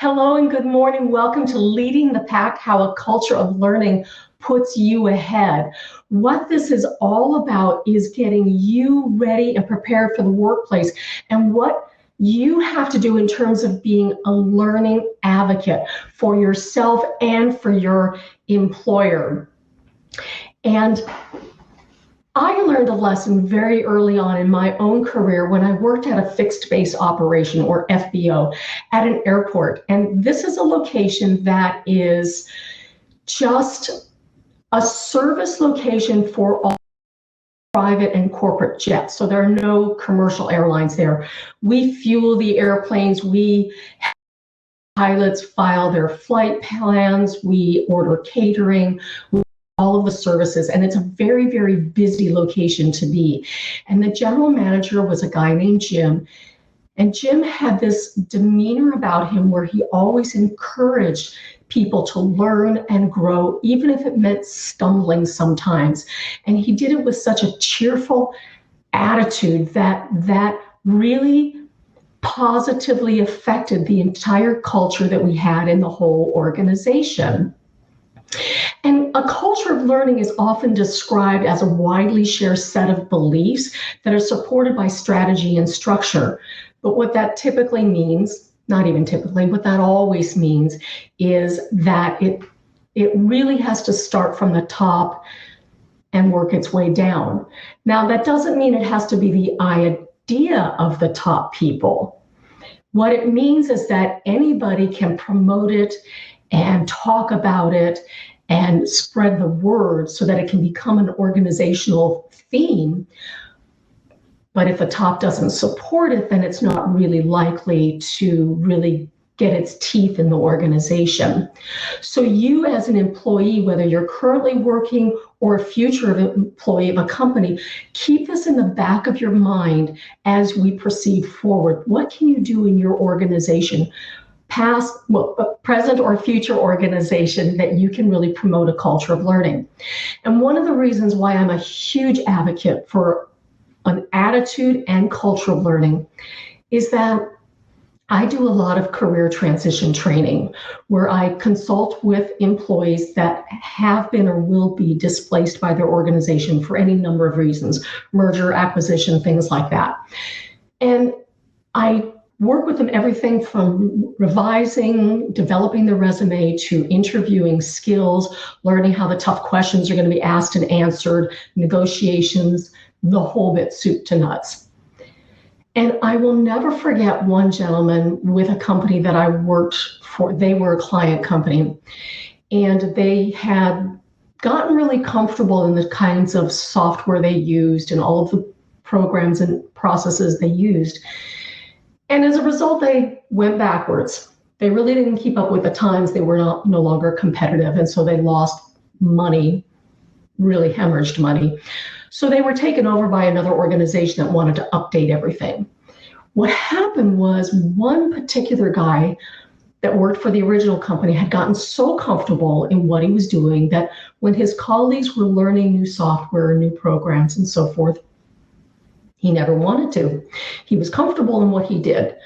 Hello and good morning. Welcome to Leading the Pack, how a culture of learning puts you ahead. What this is all about is getting you ready and prepared for the workplace and what you have to do in terms of being a learning advocate for yourself and for your employer. And I learned a lesson very early on in my own career when I worked at a fixed base operation, or FBO, at an airport. And this is a location that is just a service location for all private and corporate jets. So there are no commercial airlines there. We fuel the airplanes. We have pilots file their flight plans. We order catering. All of the services, and it's a very, very busy location to be. And the general manager was a guy named Jim, and Jim had this demeanor about him where he always encouraged people to learn and grow, even if it meant stumbling sometimes. And he did it with such a cheerful attitude that really positively affected the entire culture that we had in the whole organization. And a culture of learning is often described as a widely shared set of beliefs that are supported by strategy and structure. But what that typically means, not even typically, what that always means is that it really has to start from the top and work its way down. Now, that doesn't mean it has to be the idea of the top people. What it means is that anybody can promote it and talk about it and spread the word so that it can become an organizational theme. But if the top doesn't support it, then it's not really likely to really get its teeth in the organization. So you as an employee, whether you're currently working or a future employee of a company, keep this in the back of your mind as we proceed forward. What can you do in your organization, present or future organization, that you can really promote a culture of learning? And one of the reasons why I'm a huge advocate for an attitude and culture of learning is that I do a lot of career transition training where I consult with employees that have been or will be displaced by their organization for any number of reasons, merger, acquisition, things like that. And I work with them everything from revising, developing the resume, to interviewing skills, learning how the tough questions are going to be asked and answered, negotiations, the whole bit, soup to nuts. And I will never forget one gentleman with a company that I worked for. They were a client company, and they had gotten really comfortable in the kinds of software they used and all of the programs and processes they used. And as a result, they went backwards. They really didn't keep up with the times. They were no longer competitive. And so they lost money, really hemorrhaged money. So they were taken over by another organization that wanted to update everything. What happened was one particular guy that worked for the original company had gotten so comfortable in what he was doing that when his colleagues were learning new software, new programs, and so forth, he never wanted to. He was comfortable in what he did.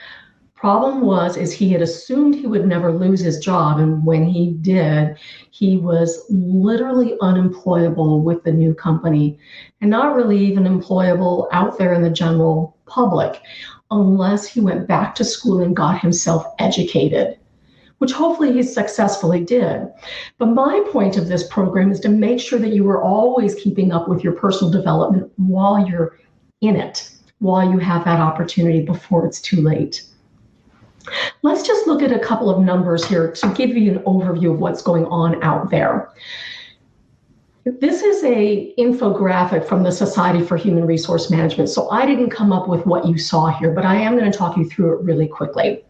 Problem is he had assumed he would never lose his job, and when he did, he was literally unemployable with the new company, and not really even employable out there in the general public, unless he went back to school and got himself educated, which hopefully he successfully did. But my point of this program is to make sure that you are always keeping up with your personal development while you're in it, while you have that opportunity before it's too late. Let's just look at a couple of numbers here to give you an overview of what's going on out there. This is an infographic from the Society for Human Resource Management. So I didn't come up with what you saw here, but I am going to talk you through it really quickly.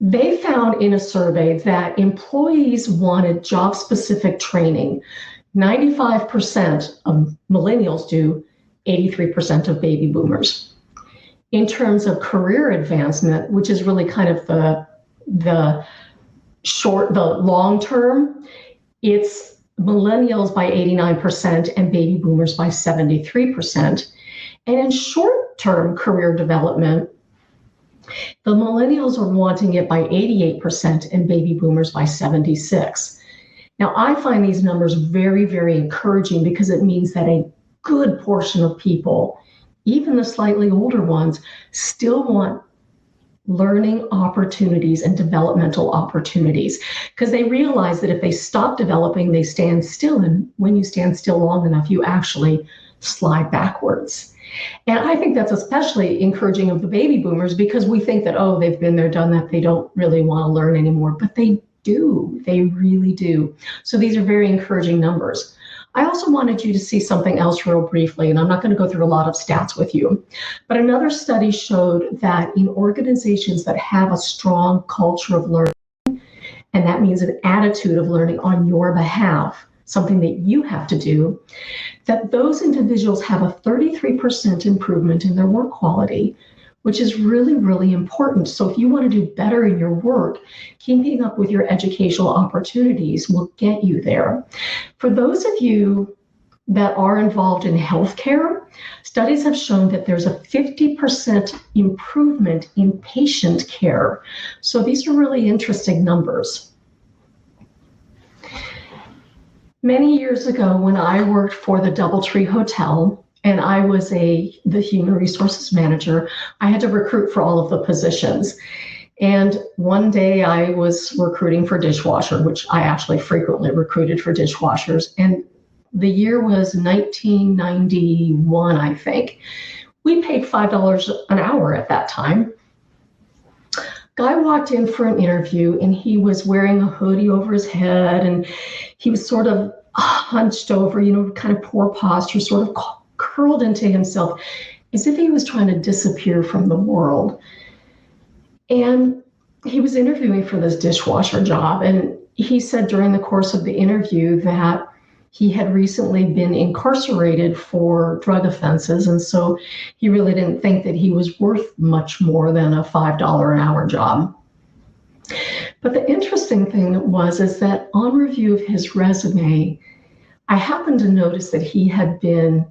They found in a survey that employees wanted job-specific training. 95% of millennials do, 83% of baby boomers. In terms of career advancement, which is really kind of the long term, it's millennials by 89% and baby boomers by 73%. And in short term career development, The millennials are wanting it by 88% and baby boomers by 76%. Now, I find these numbers very, very encouraging because it means that a good portion of people, even the slightly older ones, still want learning opportunities and developmental opportunities because they realize that if they stop developing, they stand still. And when you stand still long enough, you actually slide backwards. And I think that's especially encouraging of the baby boomers because we think that, oh, they've been there, done that. They don't really want to learn anymore, but they do. They really do. So these are very encouraging numbers. I also wanted you to see something else real briefly, and I'm not going to go through a lot of stats with you, but another study showed that in organizations that have a strong culture of learning, and that means an attitude of learning on your behalf, something that you have to do, that those individuals have a 33% improvement in their work quality, which is really, really important. So if you want to do better in your work, keeping up with your educational opportunities will get you there. For those of you that are involved in healthcare, studies have shown that there's a 50% improvement in patient care. So these are really interesting numbers. Many years ago, when I worked for the DoubleTree Hotel, and I was the human resources manager, I had to recruit for all of the positions. And one day I was recruiting for dishwasher, which I actually frequently recruited for dishwashers. And the year was 1991, I think. We paid $5 an hour at that time. Guy walked in for an interview and he was wearing a hoodie over his head and he was sort of hunched over, kind of poor posture, sort of curled into himself as if he was trying to disappear from the world. And he was interviewing for this dishwasher job. And he said during the course of the interview that he had recently been incarcerated for drug offenses. And so he really didn't think that he was worth much more than a $5 an hour job. But the interesting thing is that on review of his resume, I happened to notice that he had been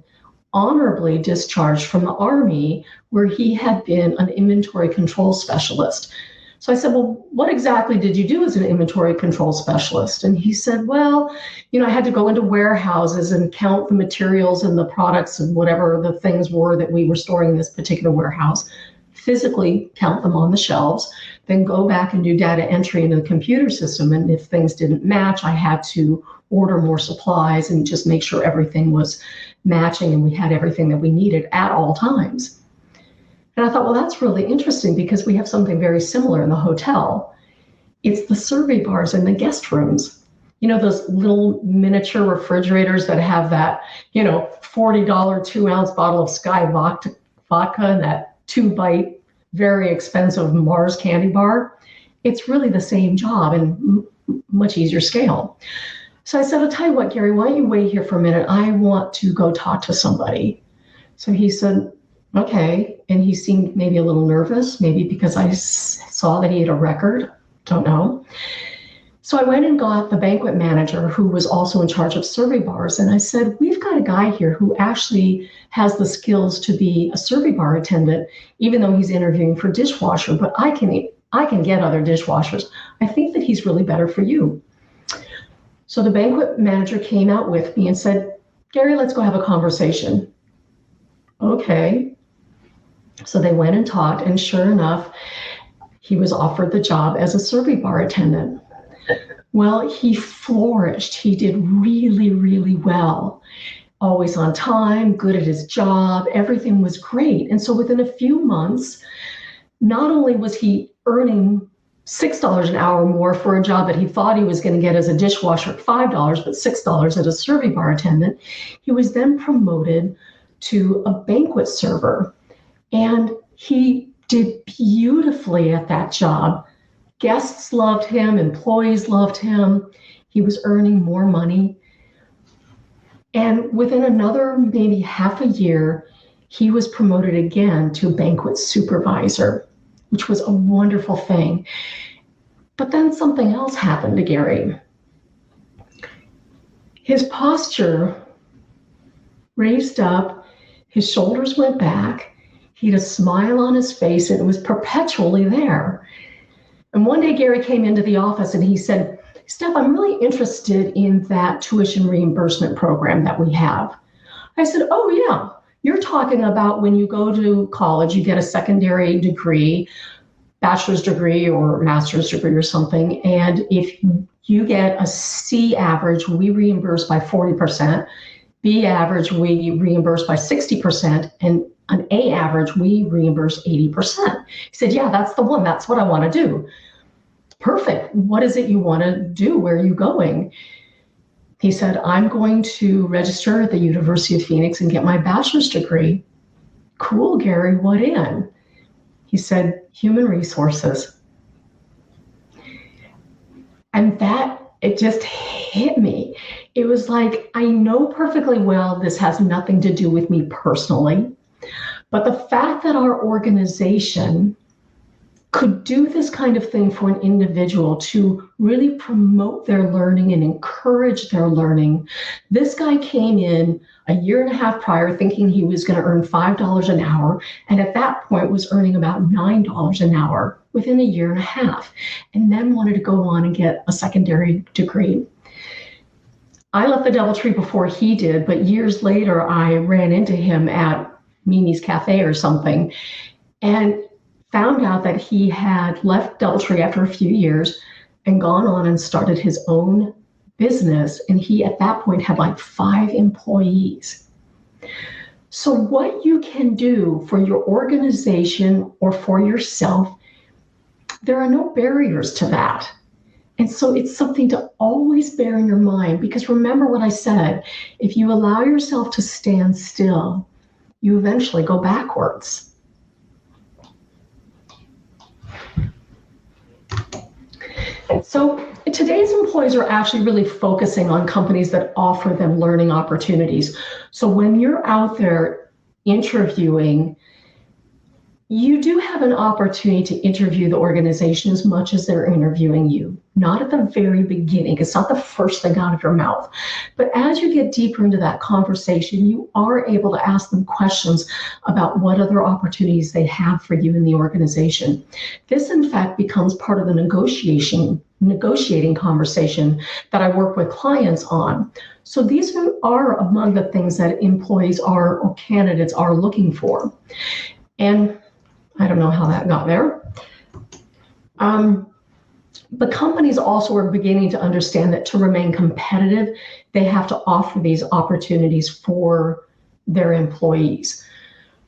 honorably discharged from the Army, where he had been an inventory control specialist. So I said, well, what exactly did you do as an inventory control specialist? And he said, well, I had to go into warehouses and count the materials and the products and whatever the things were that we were storing in this particular warehouse, physically count them on the shelves, then go back and do data entry into the computer system. And if things didn't match, I had to order more supplies and just make sure everything was matching and we had everything that we needed at all times. And I thought, well, that's really interesting because we have something very similar in the hotel. It's the survey bars in the guest rooms. Those little miniature refrigerators that have that, $40 2-ounce bottle of Sky vodka and that 2-bite, very expensive Mars candy bar. It's really the same job and much easier scale. So I said, I'll tell you what, Gary, why don't you wait here for a minute? I want to go talk to somebody. So he said, okay. And he seemed maybe a little nervous, maybe because I saw that he had a record. Don't know. So I went and got the banquet manager who was also in charge of survey bars. And I said, we've got a guy here who actually has the skills to be a survey bar attendant, even though he's interviewing for dishwasher, but I can get other dishwashers. I think that he's really better for you. So the banquet manager came out with me and said, Gary, let's go have a conversation. Okay. So they went and talked, and sure enough, he was offered the job as a survey bar attendant. Well, he flourished. He did really, really well. Always on time, good at his job. Everything was great. And so within a few months, not only was he earning $6 an hour more for a job that he thought he was going to get as a dishwasher at $5, but $6 as a survey bar attendant, he was then promoted to a banquet server. And he did beautifully at that job. Guests loved him, employees loved him. He was earning more money. And within another maybe half a year, he was promoted again to banquet supervisor, which was a wonderful thing. But then something else happened to Gary. His posture raised up, his shoulders went back, He had a smile on his face, and it was perpetually there. And one day Gary came into the office and he said, Steph, I'm really interested in that tuition reimbursement program that we have. I said, oh yeah, you're talking about when you go to college, you get a secondary degree, bachelor's degree or master's degree or something. And if you get a C average, we reimburse by 40%, B average, we reimburse by 60%, and an A average, we reimburse 80%. He said, yeah, that's the one. That's what I want to do. Perfect. What is it you want to do? Where are you going? He said, I'm going to register at the University of Phoenix and get my bachelor's degree. Cool, Gary, what in? He said, human resources. And it just hit me. It was like, I know perfectly well this has nothing to do with me personally, but the fact that our organization could do this kind of thing for an individual to really promote their learning and encourage their learning. This guy came in a year and a half prior thinking he was going to earn $5 an hour, and at that point was earning about $9 an hour within a year and a half, and then wanted to go on and get a secondary degree. I left the DoubleTree before he did, but years later I ran into him at Mimi's Cafe or something, and found out that he had left DoubleTree after a few years and gone on and started his own business. And he, at that point, had like 5 employees. So what you can do for your organization or for yourself, there are no barriers to that. And so it's something to always bear in your mind, because remember what I said, if you allow yourself to stand still, you eventually go backwards. So today's employees are actually really focusing on companies that offer them learning opportunities. So when you're out there interviewing, you do have an opportunity to interview the organization as much as they're interviewing you. Not at the very beginning. It's not the first thing out of your mouth. But as you get deeper into that conversation, you are able to ask them questions about what other opportunities they have for you in the organization. This, in fact, becomes part of the negotiating conversation that I work with clients on. So these are among the things that employees or candidates are looking for. And I don't know how that got there. But companies also are beginning to understand that to remain competitive, they have to offer these opportunities for their employees.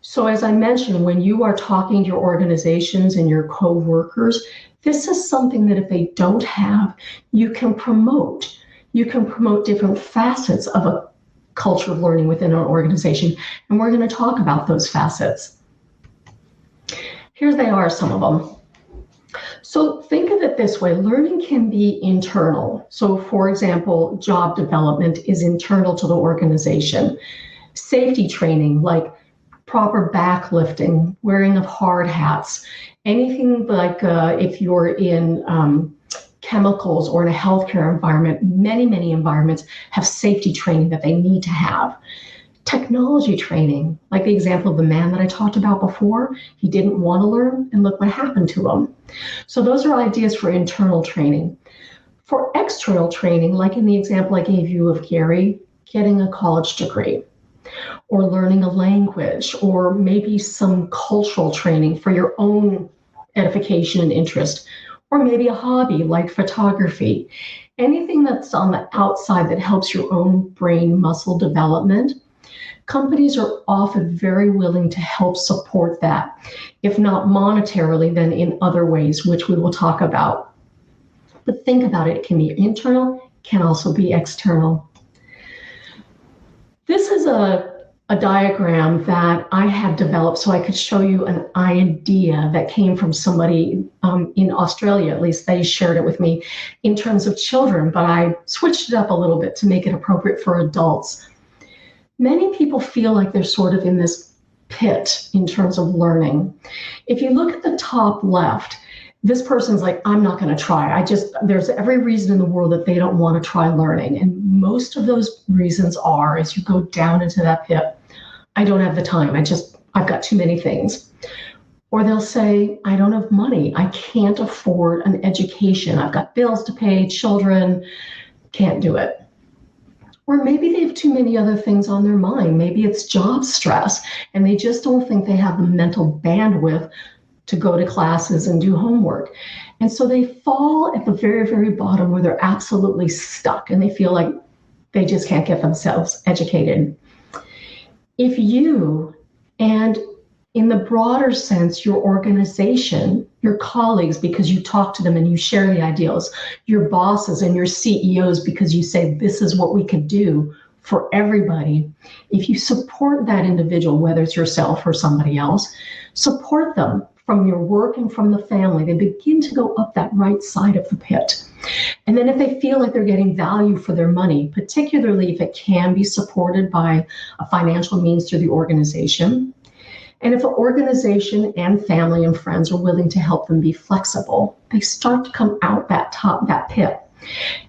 So as I mentioned, when you are talking to your organizations and your co-workers, this is something that if they don't have, you can promote. You can promote different facets of a culture of learning within an organization. And we're going to talk about those facets. Here they are, some of them. So think of it this way, learning can be internal. So for example, job development is internal to the organization. Safety training, like proper backlifting, wearing of hard hats, anything like if you're in chemicals or in a healthcare environment, many environments have safety training that they need to have. Technology training, like the example of the man that I talked about before, he didn't want to learn, and look what happened to him. So those are ideas for internal training. For external training, like in the example I gave you of Gary, getting a college degree, or learning a language, or maybe some cultural training for your own edification and interest, or maybe a hobby like photography. Anything that's on the outside that helps your own brain muscle development. Companies are often very willing to help support that, if not monetarily, then in other ways, which we will talk about. But think about it, it can be internal, can also be external. This is a diagram that I had developed so I could show you an idea that came from somebody in Australia, at least they shared it with me, in terms of children, but I switched it up a little bit to make it appropriate for adults. Many people feel like they're sort of in this pit in terms of learning. If you look at the top left, this person's like, I'm not going to try. There's every reason in the world that they don't want to try learning. And most of those reasons are, as you go down into that pit, I don't have the time. I've got too many things. Or they'll say, I don't have money. I can't afford an education. I've got bills to pay, children, can't do it. Or maybe they have too many other things on their mind. Maybe it's job stress, and they just don't think they have the mental bandwidth to go to classes and do homework. And so they fall at the very, very bottom where they're absolutely stuck and they feel like they just can't get themselves educated. If you, and in the broader sense, your organization, your colleagues, because you talk to them and you share the ideals, your bosses and your CEOs, because you say, this is what we could do for everybody. If you support that individual, whether it's yourself or somebody else, support them from your work and from the family. They begin to go up that right side of the pit. And then if they feel like they're getting value for their money, particularly if it can be supported by a financial means through the organization, and if the organization and family and friends are willing to help them be flexible, they start to come out that pit.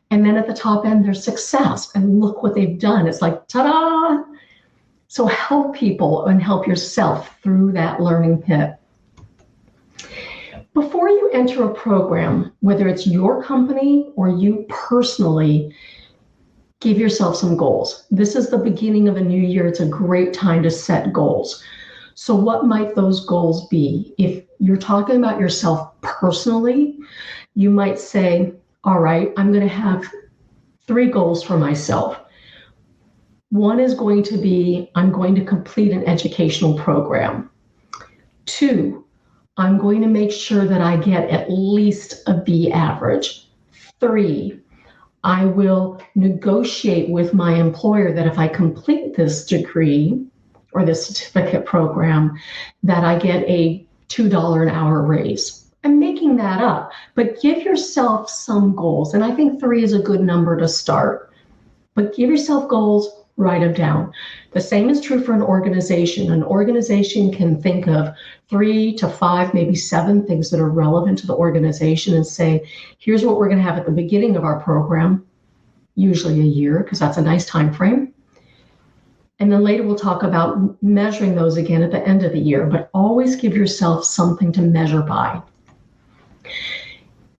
And then at the top end, there's success. And look what they've done. It's like, ta-da! So help people and help yourself through that learning pit. Before you enter a program, whether it's your company or you personally, give yourself some goals. This is the beginning of a new year. It's a great time to set goals. So what might those goals be? If you're talking about yourself personally, you might say, all right, I'm going to have 3 goals for myself. One is going to be, I'm going to complete an educational program. 2, I'm going to make sure that I get at least a B average. 3, I will negotiate with my employer that if I complete this degree or this certificate program, that I get a $2 an hour raise. I'm making that up, but give yourself some goals. And I think 3 is a good number to start. But give yourself goals, write them down. The same is true for an organization. An organization can think of 3 to 5, maybe 7 things that are relevant to the organization and say, here's what we're going to have at the beginning of our program, usually a year, because that's a nice time frame. And then later we'll talk about measuring those again at the end of the year, but always give yourself something to measure by.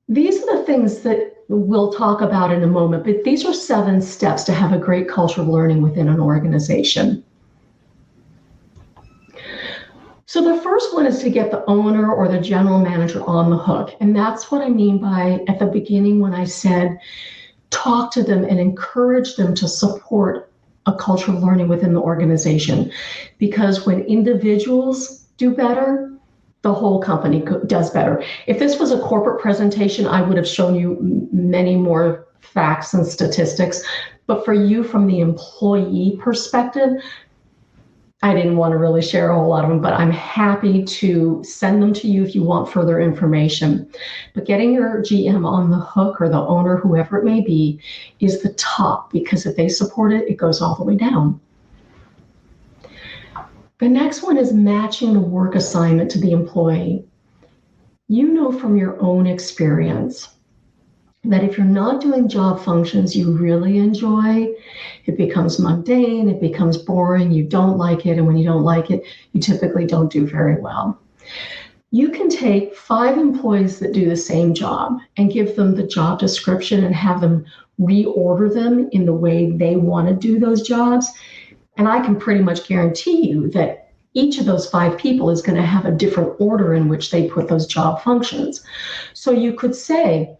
These are the things that we'll talk about in a moment, but these are 7 steps to have a great culture of learning within an organization. So the first one is to get the owner or the general manager on the hook. And that's what I mean by at the beginning when I said, talk to them and encourage them to support a culture of learning within the organization. Because when individuals do better, the whole company does better. If this was a corporate presentation, I would have shown you many more facts and statistics. But for you, from the employee perspective, I didn't want to really share a whole lot of them, but I'm happy to send them to you if you want further information. But getting your GM on the hook, or the owner, whoever it may be, is the top, because if they support it, it goes all the way down. The next one is matching the work assignment to the employee. You know from your own experience that if you're not doing job functions you really enjoy, it becomes mundane, it becomes boring, you don't like it, and when you don't like it, you typically don't do very well. You can take 5 employees that do the same job and give them the job description and have them reorder them in the way they want to do those jobs. And I can pretty much guarantee you that each of those 5 people is going to have a different order in which they put those job functions. So you could say,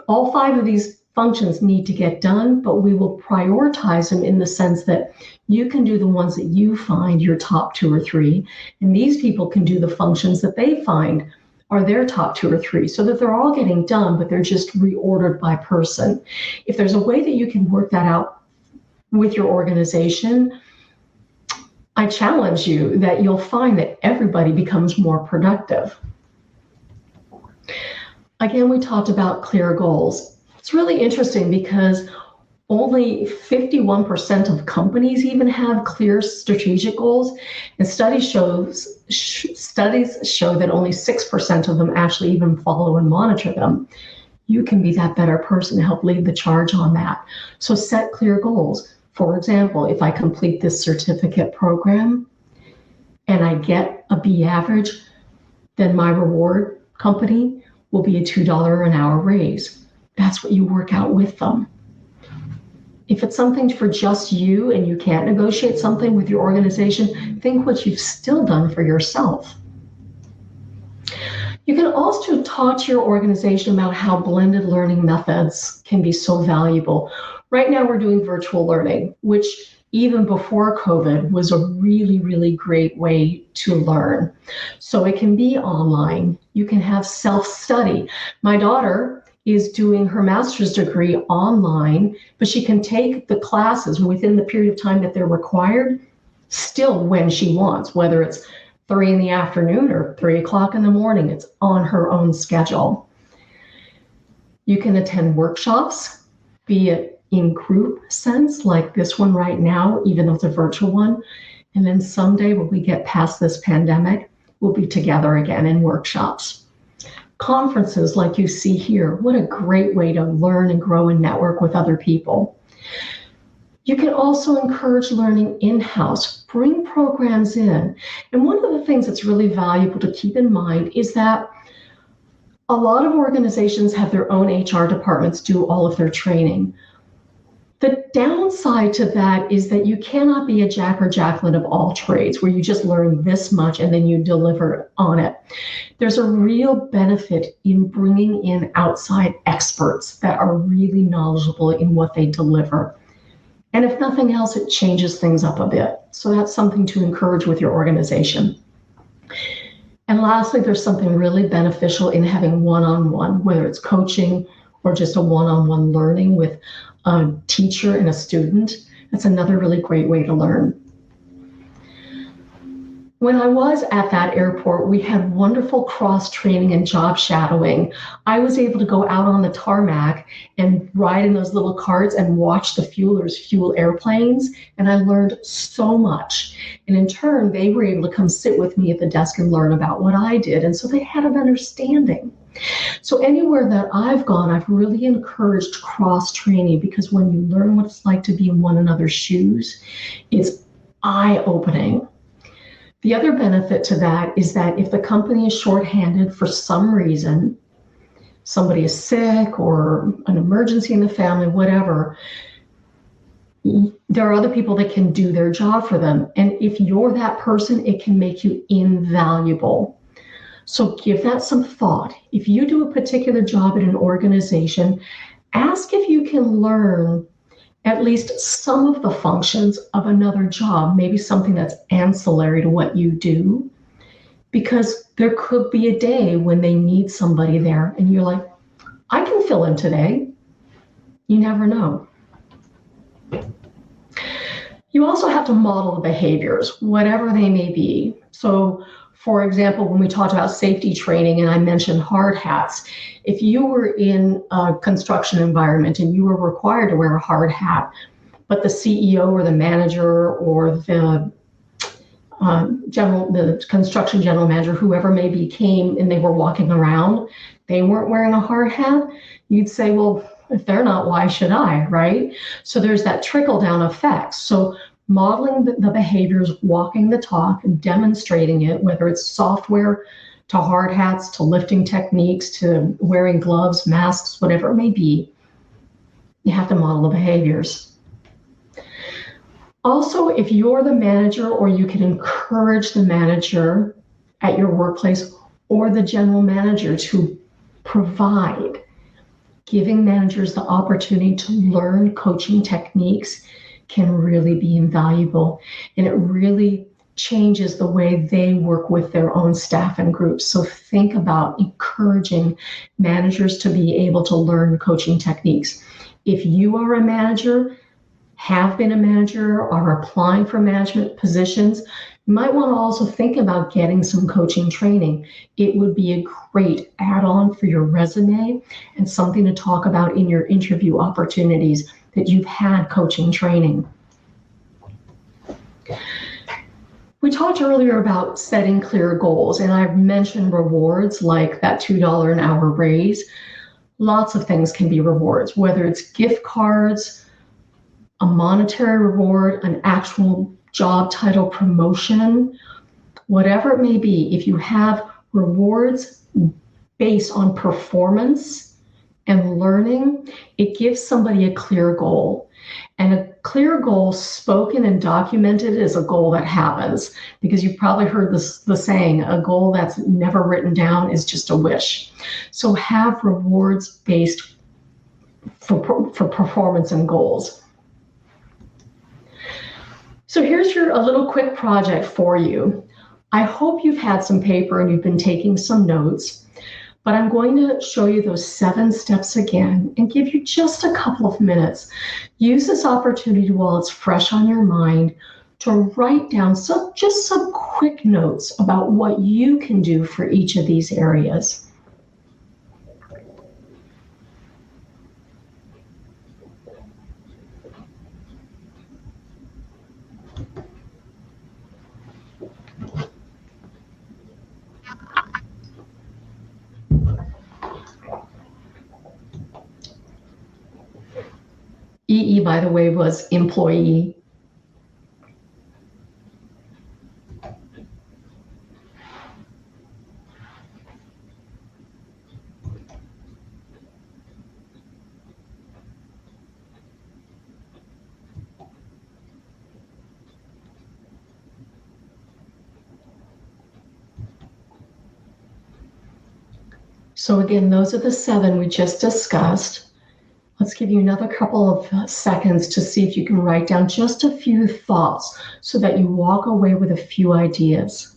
all 5 of these functions need to get done, but we will prioritize them in the sense that you can do the ones that you find your top 2 or 3, and these people can do the functions that they find are their top 2 or 3, so that they're all getting done, but they're just reordered by person. If there's a way that you can work that out with your organization, I challenge you that you'll find that everybody becomes more productive. Again, we talked about clear goals. It's really interesting because only 51% of companies even have clear strategic goals, and studies show that only 6% of them actually even follow and monitor them. You can be that better person to help lead the charge on that. So set clear goals. For example, if I complete this certificate program and I get a B average, then my reward company will be a $2 an hour raise. That's what you work out with them. If it's something for just you and you can't negotiate something with your organization, think what you've still done for yourself. You can also talk to your organization about how blended learning methods can be so valuable. Right now, we're doing virtual learning, which even before COVID was a really, really great way to learn. So it can be online. You can have self-study. My daughter is doing her master's degree online, but she can take the classes within the period of time that they're required, still when she wants, whether it's 3 in the afternoon or 3 o'clock in the morning. It's on her own schedule. You can attend workshops, be it in group sense, like this one right now, even though it's a virtual one. And then someday when we get past this pandemic, we'll be together again in workshops. Conferences like you see here, what a great way to learn and grow and network with other people. You can also encourage learning in-house, bring programs in. And one of the things that's really valuable to keep in mind is that a lot of organizations have their own HR departments do all of their training. The downside to that is that you cannot be a Jack or Jacqueline of all trades where you just learn this much and then you deliver on it. There's a real benefit in bringing in outside experts that are really knowledgeable in what they deliver. And if nothing else, it changes things up a bit. So that's something to encourage with your organization. And lastly, there's something really beneficial in having one-on-one, whether it's coaching or just a one-on-one learning with a teacher and a student. That's another really great way to learn. When I was at that airport, we had wonderful cross-training and job shadowing. I was able to go out on the tarmac and ride in those little carts and watch the fuelers fuel airplanes, and I learned so much. And in turn, they were able to come sit with me at the desk and learn about what I did, and so they had an understanding. So anywhere that I've gone, I've really encouraged cross-training, because when you learn what it's like to be in one another's shoes, it's eye-opening. The other benefit to that is that if the company is shorthanded for some reason, somebody is sick or an emergency in the family, whatever, there are other people that can do their job for them. And if you're that person, it can make you invaluable. So give that some thought. If you do a particular job at an organization, ask if you can learn at least some of the functions of another job, maybe something that's ancillary to what you do, because there could be a day when they need somebody there and you're like, I can fill in today. You never know. You also have to model the behaviors, whatever they may be. So for example, when we talked about safety training and I mentioned hard hats, if you were in a construction environment and you were required to wear a hard hat, but the CEO or the manager or the construction general manager, whoever may be, came and they were walking around, they weren't wearing a hard hat, you'd say, well, if they're not, why should I, right? So there's that trickle down effect. So modeling the behaviors, walking the talk, and demonstrating it, whether it's software to hard hats, to lifting techniques, to wearing gloves, masks, whatever it may be, you have to model the behaviors. Also, if you're the manager, or you can encourage the manager at your workplace or the general manager to provide, giving managers the opportunity to learn coaching techniques can really be invaluable, and it really changes the way they work with their own staff and groups. So think about encouraging managers to be able to learn coaching techniques. If you are a manager, have been a manager, are applying for management positions, you might want to also think about getting some coaching training. It would be a great add-on for your resume and something to talk about in your interview opportunities, that you've had coaching training. We talked earlier about setting clear goals, and I've mentioned rewards like that $2 an hour raise. Lots of things can be rewards, whether it's gift cards, a monetary reward, an actual job title promotion. whatever it may be, if you have rewards based on performance and learning, it gives somebody a clear goal. And a clear goal spoken and documented is a goal that happens, because you've probably heard the saying, a goal that's never written down is just a wish. So have rewards based for performance and goals. So here's a little quick project for you. I hope you've had some paper and you've been taking some notes, but I'm going to show you those 7 steps again and give you just a couple of minutes. Use this opportunity while it's fresh on your mind to write down just some quick notes about what you can do for each of these areas. EE, by the way, was employee. So again, those are the 7 we just discussed. Let's give you another couple of seconds to see if you can write down just a few thoughts so that you walk away with a few ideas.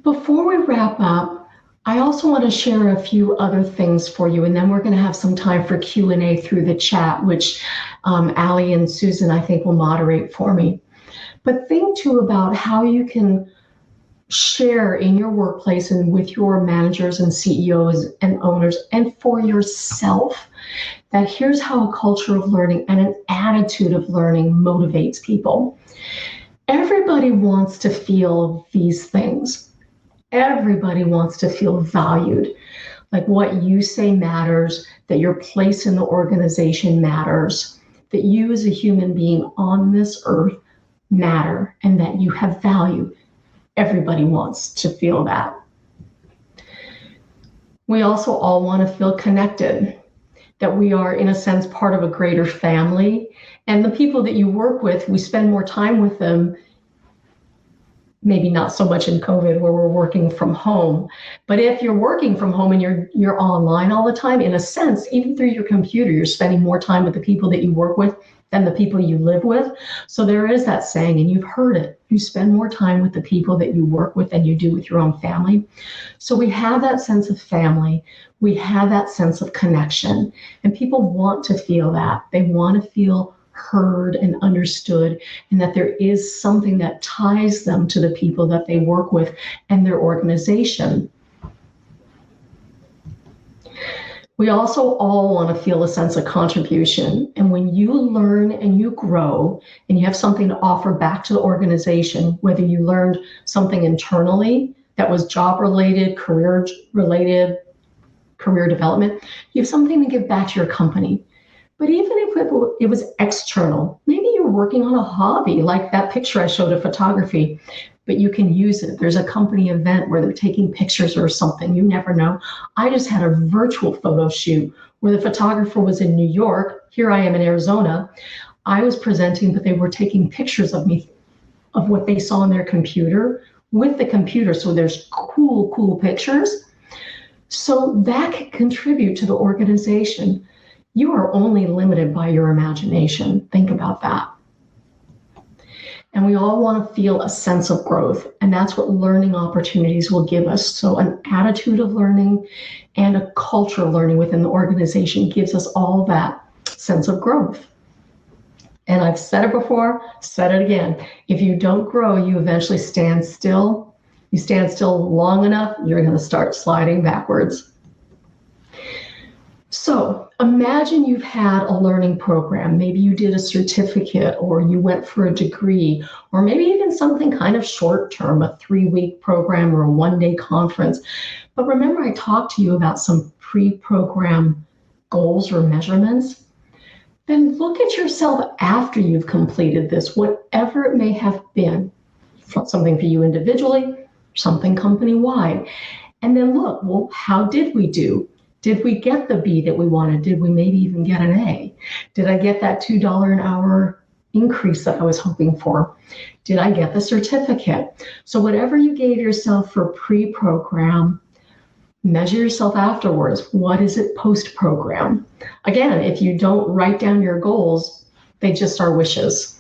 Before we wrap up, I also want to share a few other things for you, and then we're going to have some time for Q&A through the chat, which Allie and Susan, I think, will moderate for me. But think too about how you can share in your workplace and with your managers and CEOs and owners and for yourself that here's how a culture of learning and an attitude of learning motivates people. Everybody wants to feel these things. Everybody wants to feel valued, like what you say matters, that your place in the organization matters, that you as a human being on this earth matter, and that you have value. Everybody wants to feel that. We also all want to feel connected, that we are, in a sense, part of a greater family. And the people that you work with, we spend more time with them. Maybe not so much in COVID where we're working from home, but if you're working from home and you're online all the time, in a sense, even through your computer, you're spending more time with the people that you work with than the people you live with. So there is that saying, and you've heard it, you spend more time with the people that you work with than you do with your own family. So we have that sense of family. We have that sense of connection, and people want to feel that. They want to feel heard and understood, and that there is something that ties them to the people that they work with and their organization. We also all want to feel a sense of contribution. And when you learn and you grow and you have something to offer back to the organization, whether you learned something internally that was job related, career related, career development, you have something to give back to your company. But even if it was external, maybe you're working on a hobby, like that picture I showed of photography, but you can use it. There's a company event where they're taking pictures or something. You never know. I just had a virtual photo shoot where the photographer was in New York. Here I am in Arizona. I was presenting, but they were taking pictures of me, of what they saw on their computer with the computer. So there's cool pictures. So that can contribute to the organization. You are only limited by your imagination. Think about that. And we all want to feel a sense of growth, and that's what learning opportunities will give us. So an attitude of learning and a culture of learning within the organization gives us all that sense of growth. And I've said it before, said it again. If you don't grow, you eventually stand still. You stand still long enough, you're going to start sliding backwards. So imagine you've had a learning program. Maybe you did a certificate, or you went for a degree, or maybe even something kind of short term, a 3-week program or a 1-day conference. But remember, I talked to you about some pre-program goals or measurements. Then look at yourself after you've completed this, whatever it may have been, something for you individually, something company-wide. And then look, well, how did we do? Did we get the B that we wanted? Did we maybe even get an A? Did I get that $2 an hour increase that I was hoping for? Did I get the certificate? So whatever you gave yourself for pre-program, measure yourself afterwards. What is it post-program? Again, if you don't write down your goals, they just are wishes.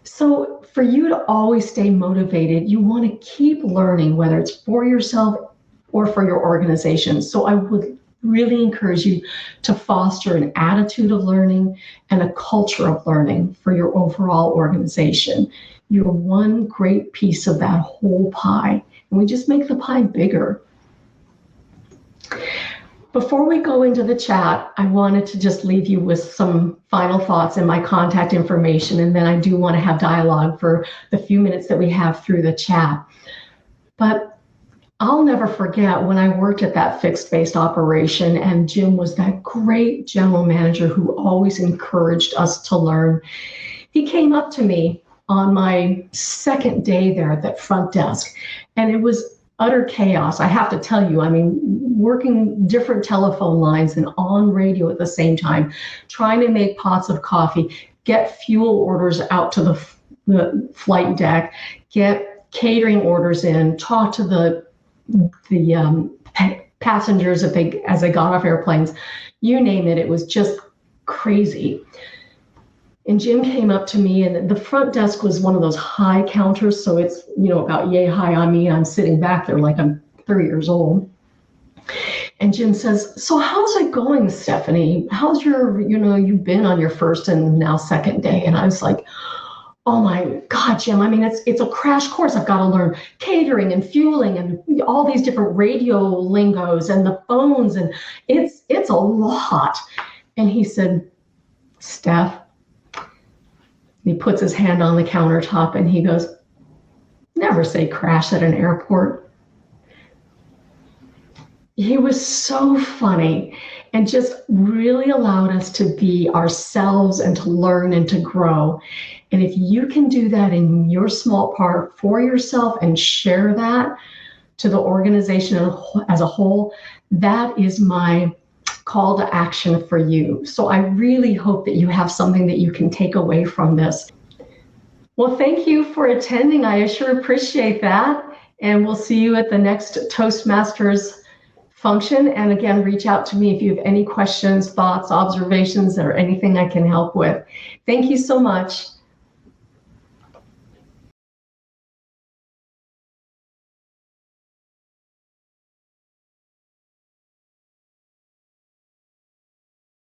So for you to always stay motivated, you want to keep learning, whether it's for yourself or for your organization. So I would really encourage you to foster an attitude of learning and a culture of learning for your overall organization. You're one great piece of that whole pie, and we just make the pie bigger. Before we go into the chat, I wanted to just leave you with some final thoughts and my contact information, and then I do want to have dialogue for the few minutes that we have through the chat. But I'll never forget when I worked at that fixed-based operation, and Jim was that great general manager who always encouraged us to learn. He came up to me on my second day there at that front desk, and it was utter chaos. I have to tell you, I mean, working different telephone lines and on radio at the same time, trying to make pots of coffee, get fuel orders out to the flight deck, get catering orders in, talk to the passengers as they got off airplanes, you name it. It was just crazy. And Jim came up to me, and the front desk was one of those high counters. So it's, about yay high on me. I'm sitting back there like I'm 3 years old. And Jim says, so how's it going, Stephanie? How's you've been on your first and now second day. And I was like, oh my God, Jim, I mean, it's a crash course. I've got to learn catering and fueling and all these different radio lingos and the phones. And it's a lot. And he said, Steph, he puts his hand on the countertop and he goes, never say crash at an airport. He was so funny and just really allowed us to be ourselves and to learn and to grow. And if you can do that in your small part for yourself and share that to the organization as a whole, that is my call to action for you. So I really hope that you have something that you can take away from this. Well, thank you for attending. I sure appreciate that. And we'll see you at the next Toastmasters function. And again, reach out to me if you have any questions, thoughts, observations, or anything I can help with. Thank you so much.